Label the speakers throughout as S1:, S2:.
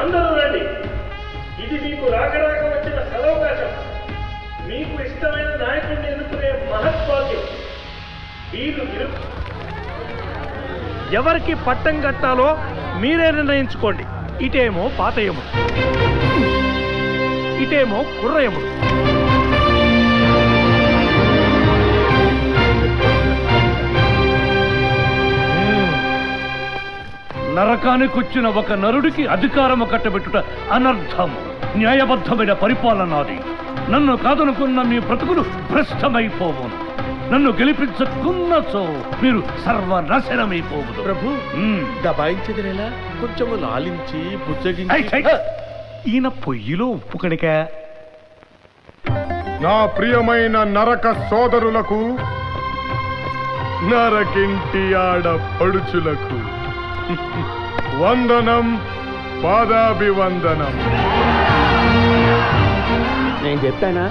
S1: అందరూ రండి. ఇది మీకు రాకరాక వచ్చిన సదవకాశం. మీకు ఇష్టమైన నాయకుడిని ఎన్నుకునే మహత్భాగ్యం. మీరు ఎవరికి పట్టం కట్టాలో మీరే నిర్ణయించుకోండి. ఇటేమో పాత యముడు, ఇటేమో కుర్ర యముడు.
S2: నరకానికొచ్చిన ఒక నరుడికి అధికారము కట్టబెట్టుట అనర్థము. న్యాయబద్ధమైన పరిపాలనాది. నన్ను కాదనుకున్న మీ బ్రతుకులు భ్రష్టమైపోవును. నన్ను గెలిపించకున్నచో మీరు సర్వనాశనమైపోవును.
S3: ప్రభు, దబాయించదినేలా కొంచెము లాలించి బుజ్జగించి.
S2: ఈయన పొయ్యిలో ఉప్పు కణిక.
S4: నా ప్రియమైన నరక సోదరులకు, నరకింటి ఆడ పడుచులకు వందనం, పాదాభివందనం.
S3: నేను చెప్పానా?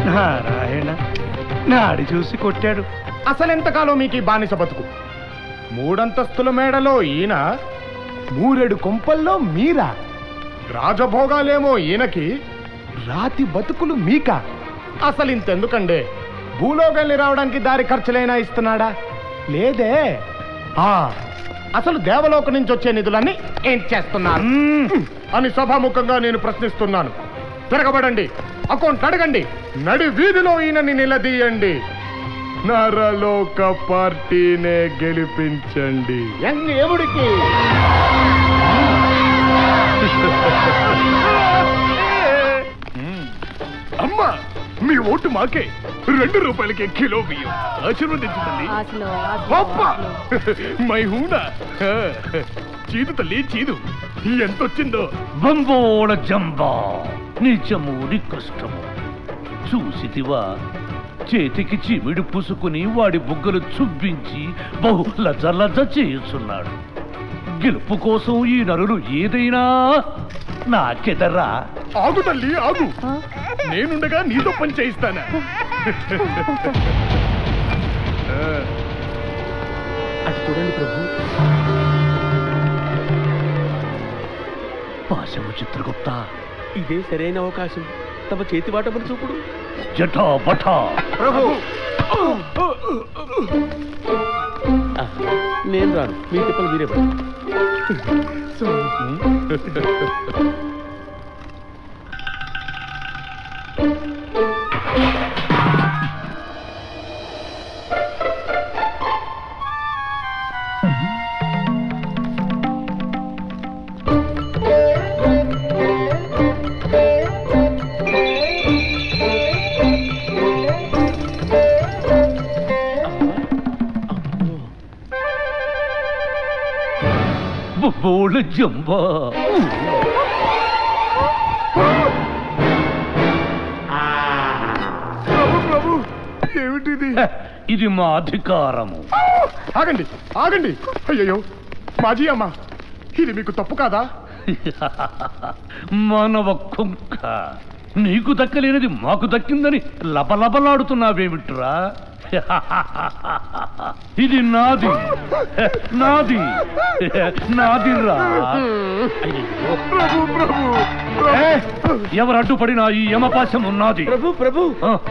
S2: నారాయణ, నాడి చూసి కొట్టాడు.
S4: అసలెంతకాలం మీకు ఈ బానిస బతుకు? 3 అంతస్తుల మేడలో ఈయన, 3 కొంపల్లో మీరా? రాజభోగాలేమో ఈయనకి, రాతి బతుకులు మీక. అసలు ఇంతెందుకండే? భూలోకాన్ని రావడానికి దారి ఖర్చులైనా ఇస్తున్నాడా? లేదే. అసలు దేవలోకం నుంచి వచ్చే నిధులన్నీ ఏం చేస్తున్నారు అని సభాముఖంగా నేను ప్రశ్నిస్తున్నాను. తిరగబడండి, అకౌంట్ అడగండి, నడి వీధిలో ఈయనని నిలదీయండి. నరలోక పార్టీనే గెలిపించండి.
S3: ఎముడికి
S4: అమ్మా, మీ ఓటు మాకే. 2 రూపాయలకి కిలో బియ్యం. ఆశీర్వదించు తల్లి. మై హూనా. చీదు తల్లి, చీదు. ఎంతొచ్చిందో?
S2: బంబోళ జంబా, నిజము నికృష్టము. చూసితివా, చేతికి చిమిడి పూసుకుని వాడి బుగ్గలు చుబ్బించి బహు లజ్జ చేయుచున్నాడు. గెలుపు కోసం ఈ నరులు ఏదైనా నాకెదరా?
S4: ఆగు తల్లి, ఆగు. నేనుండగా నీతో పని చేయిస్తానా?
S3: అటు చూడండి ప్రభు.
S2: పాశము చిత్రగుప్త,
S3: ఇదే సరైన అవకాశం. తమ చేతి వాటమును చూపుడు.
S2: జటా బఠా.
S4: ప్రభు,
S3: నేను రాను. మీ తిప్పలు మీరే పడు.
S2: బోళ జంబా.
S4: ప్రభు, ఏమిటిది?
S2: ఇది మా అధికారము.
S4: ఆగండి, ఆగండి. అయ్యయ్యో, మాజీ అమ్మ, ఇది మీకు తప్పు కాదా?
S2: మానవ కుంక, నీకు దక్కలేనిది మాకు దక్కిందని లబలబలాడుతున్నావేమిట్రా? ఇది నాది, నాది, నాదిరా.
S4: ప్రభు, ప్రభు,
S2: ఎవరు అడ్డుపడినా ఈ యమపాశం ఉన్నది.
S3: ప్రభు, ప్రభు,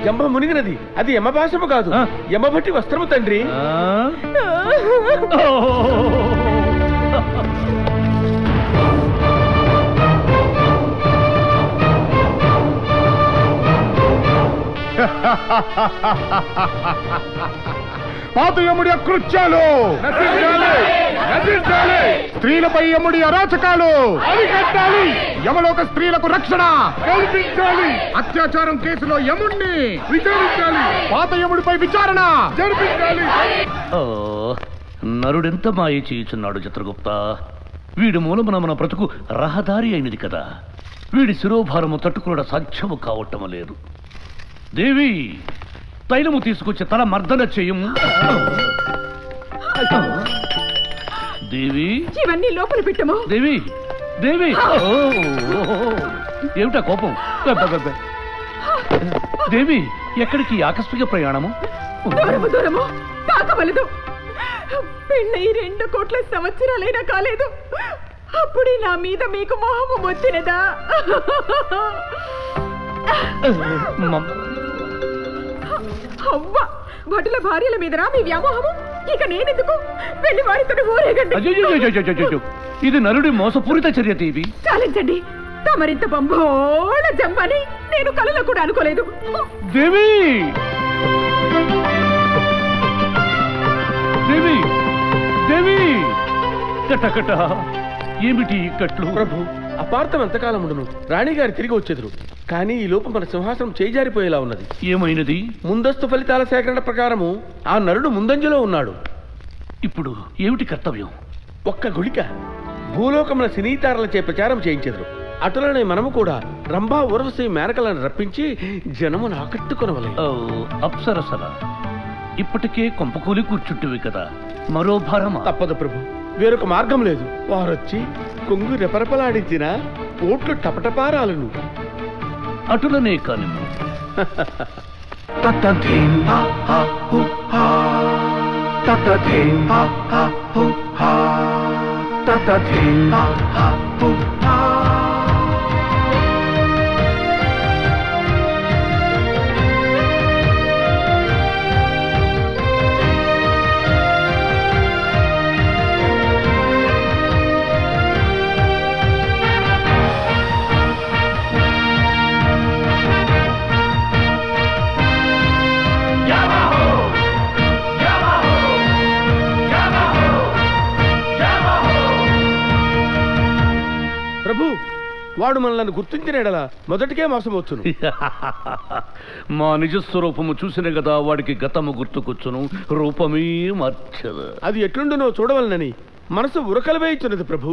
S3: యమ మునిగినది. అది యమపాశము కాదు, యమభట్టి వస్త్రము తండ్రి.
S4: పాత యముడి అకృత్యాలు, స్త్రీలపై యముడి అరాచకాలు అరికట్టాలి. యమలోక స్త్రీలకు రక్షణ కల్పించాలి. అత్యాచారం కేసులో యముణ్ణి విచారించాలి. పాత యముడిపై విచారణ జరిపించాలి.
S2: నరుడెంత మాయ చేయుచున్నాడు చిత్రగుప్త. వీడి మూలమున మన బ్రతుకు రహదారి అయినది కదా. వీడి శిరోభారము తట్టుకున్న సాధ్యము కావటం లేదు. దేవి, తైలము తీసుకొచ్చి తల మర్దన చేయము. దేవి,
S5: ఇవన్నీ లోపల పెట్టము.
S2: దేవి, దేవి. ఏమిటా కోపం? దేవి, ఎక్కడికి ఆకస్మిక ప్రయాణము?
S5: దూరము దూరము తాకవలదు. పెళ్ళై 2 కోట్ల సంవత్సరాలైనా కాలేదు, అప్పుడే నా మీద మీకు మోహము వచ్చినదా? అవ్వ, భటుల భార్యల మీదరా మీ వ్యామోహము? ఇక నేనెందుకు? వెళ్ళి వారితో ఊరేగండి.
S2: అయ్యో, ఇది నరుడి మోసపూరిత చర్య దేవి.
S5: చాలించండి, తమరింత బంబోళ జంపని నేను కలలో కూడా అనుకోలేదు.
S2: దేవి దేవి దేవి కటకట ఏమిటి కట్లు?
S3: ప్రభు, అపార్థం ఎంతకాలం ఉండును? రాణిగారు తిరిగి వచ్చేదురు, కానీ ఈ లోపు మన సింహాసనం చేజారిపోయేలా ఉన్నది.
S2: ఏమైనది?
S3: ముందస్తు ఫలితాల సేకరణ ప్రకారము ఆ నరుడు ముందంజలో ఉన్నాడు.
S2: ఇప్పుడు ఏమిటి కర్తవ్యం?
S3: ఒక్క గుళిక భూలోకమున సినీతారలచే ప్రచారం చేయించెదరు. అటులనే మనము కూడా రంభా ఊర్వశి మేనకలను రప్పించి జనమును ఆకట్టుకొనవలే.
S2: అప్సరసల ఇప్పటికే కొంపకూలి కూర్చుంటివి కదా, మరో భారమా?
S3: తప్పదు ప్రభు, వేరొక మార్గం లేదు. వారొచ్చి కొంగు రెపరెపలాడించిన ఓట్లు టపటపారాలను.
S2: అటులనే కాని
S3: ప్రభు, వాడు మనల్ని గుర్తించిన ఎడల మొదటికే మోసమొచ్చును.
S2: మా నిజస్వరూపము చూసిన కదా వాడికి గతము గుర్తుకొచ్చును, రూపమే మార్చదు.
S3: అది ఎట్లుండునో చూడవలనని మనసు ఉరకలవేయుచున్నది ప్రభు.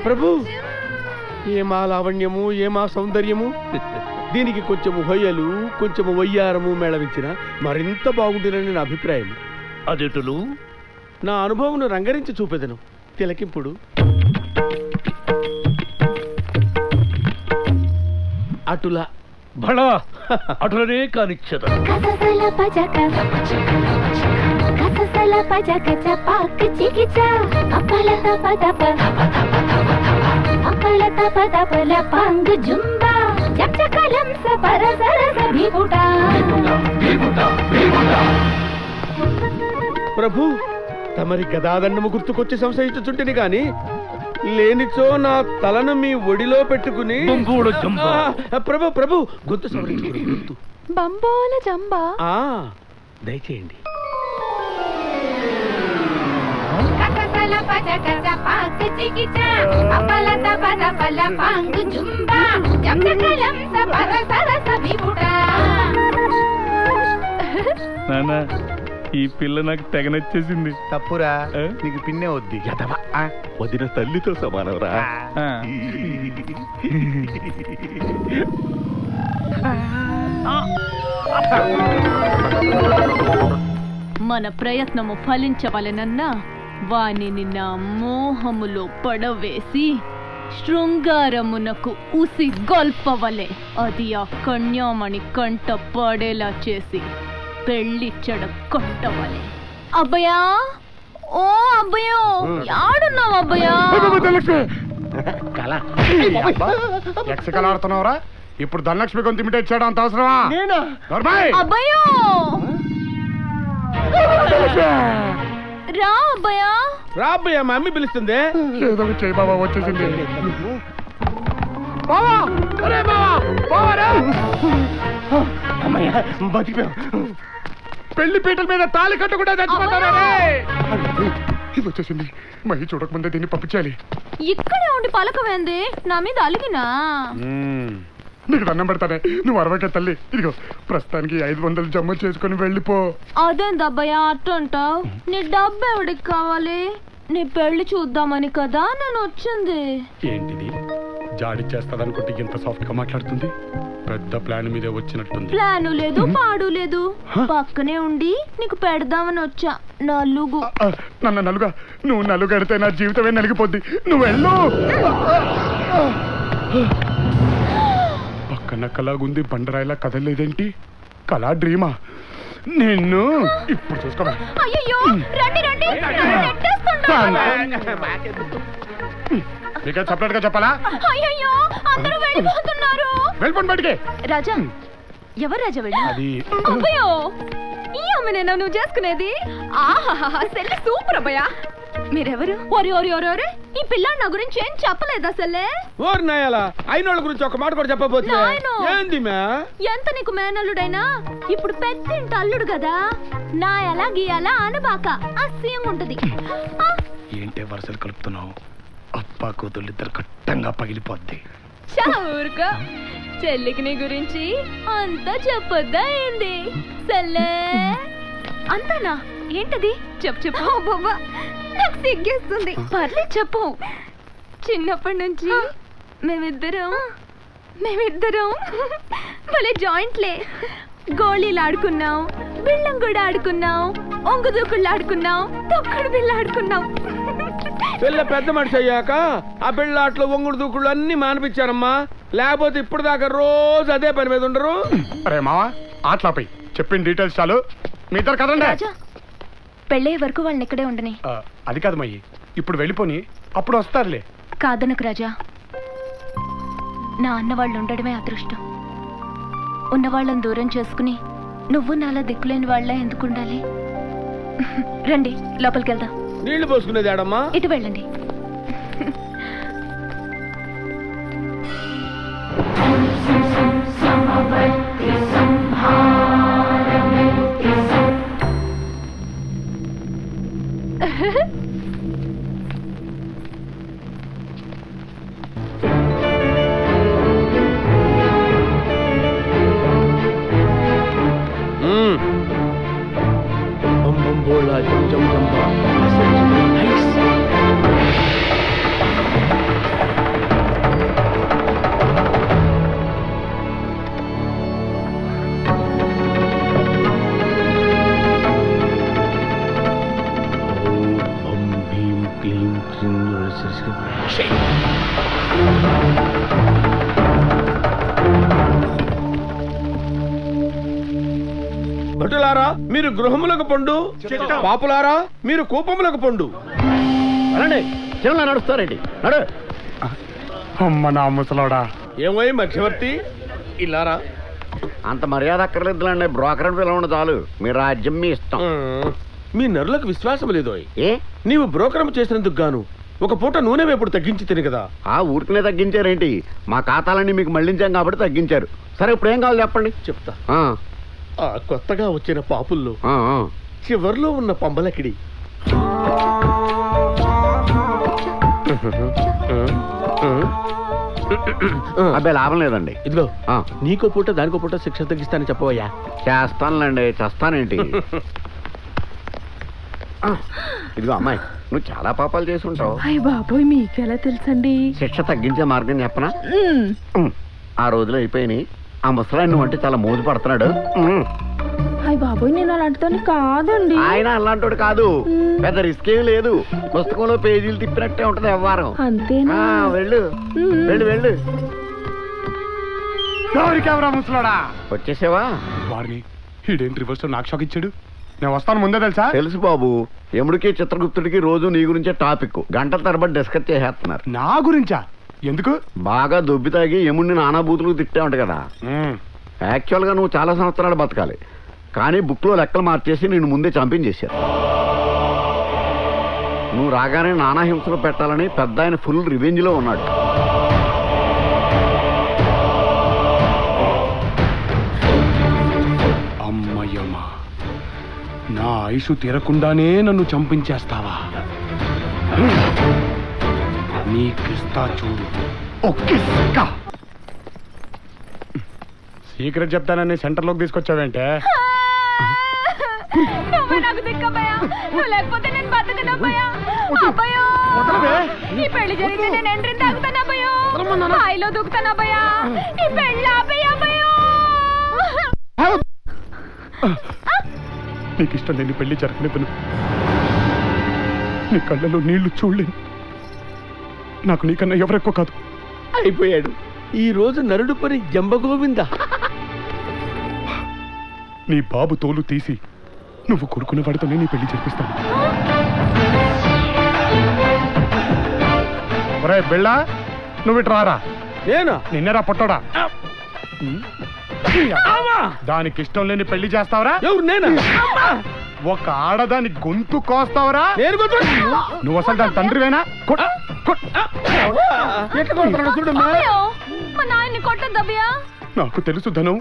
S3: ప్రభు, ఏమా లావణ్యము, ఏమా సౌందర్యము! దీనికి కొంచెము హొయ్యలు, కొంచెము వయ్యారము మేళవించిన మరింత బాగుంటుందని నా అభిప్రాయం.
S2: అదెటులు?
S3: నా అనుభవమును రంగరించి చూపెదను, తిలకింపుడు. అటుల
S2: బళా అటులనే కానిచ్చద.
S3: ప్రభు, తమరి గదాదండము గుర్తుకొచ్చి సంశయించుచుంటిని గాని లేనిచో నా తలను మీ ఒడిలో పెట్టుకుని. ప్రభు ప్రభు గొంతు సవరించు.
S5: బంబోల జంబా
S3: దయచేయండి.
S4: నానా, ఈ పిల్ల నాకు తెగ నచ్చేసింది.
S6: తప్పురా, నీకు పిన్నే వద్ది.
S4: వదిన తల్లితో సమానవరా.
S7: మన ప్రయత్నము ఫలించవలెనన్నా వానిని నా మోహములో పడవేసి శృంగారమునకు ఉసి గొల్పవలే. అది ఆ కన్యామణి కంట పడేలా చేసి పెళ్ళిచ్చడ కొట్టవలే. అబ్బయా, ఓ అబ్బయో, యాడున్నావు అబ్బయా?
S6: యక్షకళ ఆడుతున్నావురా? ఇప్పుడు ధనలక్ష్మి కొంత ఇమిటేట్ చేయడం అంత అవసరమా?
S7: అబ్బయో రా అబ్బయా.
S3: రా అబ్బయ్యా, మా అమ్మి పిలుస్తుంది.
S6: ఏదో చెయ్యి బాబా, వచ్చేసింది. పెళ్లి పీటల మీద తాళి కట్టకుండా చచ్చిపోతారా? ఇది వచ్చేసింది. మహి చూడకముందే దీన్ని పంపించాలి.
S7: ఇక్కడే ఉండి పలకవేంది? నా మీద అలిగినా?
S6: నీకు దండం పెడతానే, నువ్వు అరవకే తల్లి. ఇదిగో ప్రస్తుతానికి 500 జమ చేసుకుని వెళ్ళిపో.
S7: అదేందబ్బయ్యా అట్టంటావు? నీ డబ్బు ఎవడికి కావాలి? నీ పెళ్లి చూద్దామని కదా నేను వచ్చింది.
S6: ఏంటిది జాడి చేస్తాదనుకుంటే ఇంత సాఫ్ట్ గా మాట్లాడుతుంది? పెద్ద ప్లాన్ మీదే వచ్చినట్టుంది.
S7: ప్లాను లేదు, పాడు లేదు, పక్కనే ఉండి నీకు పెడదామని వచ్చా. నలుగు.
S6: నన్ను నలుగా? నువ్వు నలుగడితే నా జీవితమే నలిగిపోద్ది. నువ్వు వెళ్ళు. పక్కన కలాగుంది బండరాయిలా కదలేదేంటి? కళా డ్రీమా? నిన్ను ఇప్పుడు చూసుకో.
S7: అయ్యయ్యో, రండి రండి, నన్ను నెట్టేస్తున్నారు.
S6: నీకే సపరేట్ గా చెప్పాలా?
S7: అయ్యయ్యో, అందరూ వెళ్ళిపోతున్నారు.
S6: వెళ్ళిపోండి బయటికి.
S7: రాజా, ఎవరు రాజా వెళ్ళి?
S6: అది
S7: అబ్బయ్యో, ఈ అమ్మనేనా నువ్వు చేసుకునేది? ఆహాహా, సెల్లి సూపర్ అబ్బయ్య. మీరెవరు? ఒరి ఒరి ఒరి ఒరి, ఈ పిల్లాడు నా గురించి ఏం చెప్పలేదు అసలే.
S3: ఓరి నాయాల అయినోళ్ళ గురించి ఒక మాట కూడా చెప్పబోతు.
S7: నాయనో.
S3: ఏంది మ్యా?
S7: ఎంత నీకు మేనల్లుడైనా ఇప్పుడు పెద్దింటి అల్లుడు కదా, నా ఎలా గీయాలా అనబాక అస్సీయం ఉంటది. ఆ,
S6: ఏంటే వరుసలు కలుపుతున్నావు? అప్పా కూతుళ్ళు ఇద్దరు కట్టంగా పగిలిపోద్ది.
S7: ఊరుకో, చెల్లికి నీ గురించి అంతా చెప్పొద్దా ఏంది? సెల్లే అంతనా? ఏంటది? చెప్పు చెప్పు. బాబా, నాకు సిగ్గేస్తుంది. పర్లేదు చెప్పు. చిన్నప్పటి నుంచి మేమిద్దరం భలే జాయింట్లే. గోళీలు ఆడుకున్నాం, బిళ్ళం కూడా ఆడుకున్నాం, ఒంగు దూకుళ్ళు ఆడుకున్నాం, తొక్కుడు బిళ్ళ ఆడుకున్నాం.
S3: పిల్ల పెద్ద మనిషి అయ్యాక ఆ పిల్లాట్లో ఒంగుడు దూకుళ్ళు అన్ని మానిపించారమ్మా. లేకపోతే ఇప్పుడు దాకా రోజు అదే పని మీద ఉండరు.
S6: అరే మావా, ఆటలాపై చెప్పిన డీటెయిల్స్ చాలు. మీ ఇద్దరు కదండి.
S7: రాజా, పెళ్ళే వరకు వాళ్ళని ఇక్కడే ఉండని.
S6: అది కాదు మయ్యి, ఇప్పుడు వెళ్ళిపోని అప్పుడు వస్తారులే.
S7: కాదనకు రాజా, నా అన్న వాళ్ళు ఉండడమే అదృష్టం. ఉన్నవాళ్ళని దూరం చేసుకుని నువ్వు నాలా దిక్కులేని వాళ్ళ ఎందుకు ఉండాలి? రండి లోపలికి వెళ్దాం.
S3: నీళ్లు పోసుకునేది ఆడమ్మా.
S7: ఇటు వెళ్ళండి.
S3: భటులారా మీరు గృహములకు పండు, పాపులారా మీరు కూపములకు పండు.
S2: చిన్న నడుస్తారేంటి? నడు.
S6: అమ్మ నా ముసలోడా.
S3: ఏమోయ్ మధ్యవర్తి, ఇల్లారా.
S2: అంత మర్యాద అక్కర్లేదులండి, బ్రోకర్ అని పిలవండి చాలు. మీ రాజ్యం మీ ఇష్టం.
S3: మీ నరులకు విశ్వాసం లేదోయ్.
S2: ఏ?
S3: నీవు బ్రోకరం చేసినందుకు గాను ఒక పూట నూనె వేపుడు తగ్గించి తిని కదా.
S2: ఆ ఊరికనే తగ్గించారేంటి? మా ఖాతాలన్నీ మీకు మళ్ళించాం కాబట్టి తగ్గించారు. సరే ఇప్పుడు ఏం కావాలి చెప్పండి.
S3: చెప్తా.
S2: ఆ,
S3: ఆ కొత్తగా వచ్చిన పాపుల్లో
S2: ఆ, ఆ.
S3: చివర్లో ఉన్న పంబలకిడి
S2: అబ్బాయి లాభం లేదండి.
S3: ఇదిగో
S2: ఆ,
S3: నీకో పూట దానికో పూట శిక్ష తగ్గిస్తానని చెప్పవయ్యా.
S2: చేస్తానులేండి, చేస్తానేంటి. ఆ, ఇదిగో అమ్మాయి, నువ్వు చాలా పాపాలు చేసి ఉంటావు.
S5: అయ్య బాబోయ్, మీకెలా తెలుసండి?
S2: శిక్ష తగ్గించే మార్గం చెప్పనా? ఆ రోజులు అయిపోయినాయి. ఆ ముసలాయన నువ్వు అంటే చాలా మోజు పడుతున్నాడు.
S5: అయ్య బాబోయ్, నేను అలాంటిదాన్ని కాదండి.
S2: ఆయన అలాంటోడు కాదు, పెద్ద రిస్క్ ఏం లేదు. పుస్తకంలో పేజీలు తిప్పినట్టే ఉంటది వ్యవహారం.
S5: అంతేనా?
S2: వెళ్ళు వెళ్ళు వెళ్ళు.
S6: ఎవరా ముసలోడా?
S2: వచ్చేసావా?
S6: వారిని ఈడేంటి రివర్స్ నాకు షాక్ ఇచ్చాడు. నేను వస్తాను ముందే తెలుసా?
S2: తెలుసు బాబు, యముడికి చిత్రగుప్తుడికి రోజు నీ గురించే టాపిక్ గంటల తరబడి డిస్కస్ చేసేస్తున్నారు.
S6: నా గురించా? ఎందుకు?
S2: బాగా దొబ్బి తాగి యముడిని నానాబూతులకు తిట్టావుంట కదా. యాక్చువల్గా నువ్వు చాలా సంవత్సరాలు బతకాలి, కానీ బుక్లో లెక్కలు మార్చేసి నేను ముందే చంపించేశారు. నువ్వు రాగానే నానా హింసలు పెట్టాలని పెద్ద ఆయన ఫుల్ రివెంజ్లో ఉన్నాడు.
S6: అమ్మయ్యమ్మ, నా ఆయుషు తీరకుండానే నన్ను చంపించేస్తావా? నీకిస్తా చూడు. సీక్రెట్ చెప్తానని సెంటర్లోకి తీసుకొచ్చావేంటే?
S7: నువ్వే నాకు దిక్కబోయా, నువ్వు లేకపోతే నేను బతకనబ్బోయా. అబ్బయ్యో, ఈ పెళ్లి జరిగితే నేను ఎంట్రీని తాగుతానబ్బయ్యో, హాయిలో దూకుతానబ్బయ్యా. ఈ పెళ్ళి ఆపయ్యా అబ్బయ్యో.
S6: నీకు ఇష్టం లేని పెళ్లి జరగనివ్వను. నీ కళ్ళలో నీళ్లు చూడలేను. నాకు నీకన్నా ఎవరెక్కువ కాదు.
S3: అయిపోయాడు. ఈ రోజు నరుడు పని జంబగోవింద.
S6: నీ బాబు తోలు తీసి నువ్వు కొడుకున్న వాడితోనే నీ పెళ్లి చేపిస్తాను. ఒరే బిళ్ళ, నువ్వు ఇటు రారా.
S3: నేనా?
S6: నిన్నరా పొట్టడా. దానికి ఇష్టం లేని పెళ్లి చేస్తావరా?
S3: ఎవరు? నేనా?
S6: ఒక ఆడదాని గొంతు కోస్తావరా?
S3: నేను
S6: నువ్వు అసలు దాని తండ్రివేనా?
S3: ఎట్లా కొడుతున్నాడు చూడమ్మా.
S7: మా నాయన్ని కొట్టద్దబ్బయ్యా.
S6: నాకు తెలుసు ధనం,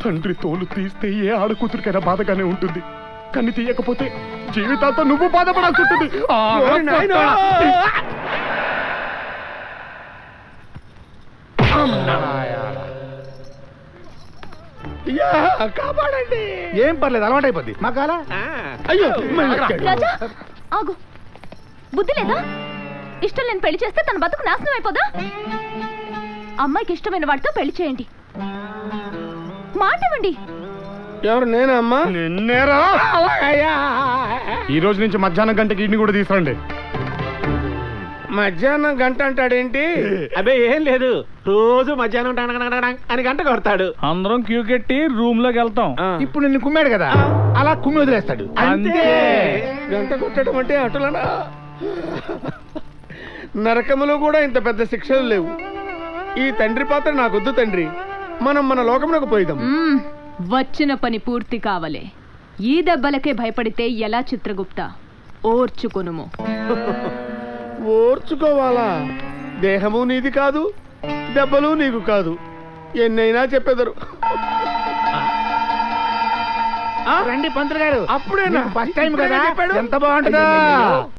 S6: తండ్రి తోలు తీస్తే ఏ ఆడకూతురికైనా బాధగానే ఉంటుంది, కానీ తీయకపోతే జీవితాంతో నువ్వు బాధపడాల్సి ఉంటుంది.
S3: ఓరి నాయనా. అయ్యా, కాపాడండి.
S6: ఏం పర్లేదు, అలవాటు అయిపోద్ది. మాకాలా
S3: అయ్యో
S7: రాజా ఆగు, బుద్ధి లేదా? ఇష్టం లేని పెళ్లి చేస్తే తన బతుకు నాశనం అయిపోదా? అమ్మాయికి ఇష్టమైన వాడితో పెళ్లి చేయండి. మాట ఇవ్వండి.
S3: ఎవరు? నేనా అమ్మా?
S6: నిన్నేరా. ఈ రోజు నుంచి మధ్యాహ్నం గంటకి ఇన్ని కూడా తీసుకురండి.
S3: మధ్యాహ్నం గంట అంటాడేంటి?
S8: అదే ఏం లేదు, రోజు మధ్యాహ్నం టంగ్ టంగ్ టంగ్ అని గంట కొడతాడు. అందరం క్యూ కట్టి రూమ్ లోకి వెళ్తాం.
S6: ఇప్పుడు నిన్ను కుమ్మాడు కదా, అలా కుమ్మి వదిలేస్తాడు.
S3: అంతే. గంట కొట్టడం అంటే అటులనా? నరకములో కూడా ఇంత పెద్ద శిక్షలు లేవు. ఈ తండ్రి పాత్ర నాకొద్దు తండ్రి. మనం మన లోకమునకు పోయిదాం.
S5: వచ్చిన పని పూర్తి కావలే. ఈ దెబ్బలకే భయపడితే ఎలా చిత్రగుప్త? ఓర్చుకొనుము.
S3: ఓర్చుకోవాలా? దేహము నీది కాదు, దెబ్బలు నీకు కాదు. ఎన్నైనా చెప్పెదరు.
S6: రండి పంతులు గారు,
S3: అప్పుడేనా?
S6: ఫస్ట్ టైం కదా,
S3: ఇప్పుడే చెప్పాడు?
S6: ఎంత బాగుంటుందో.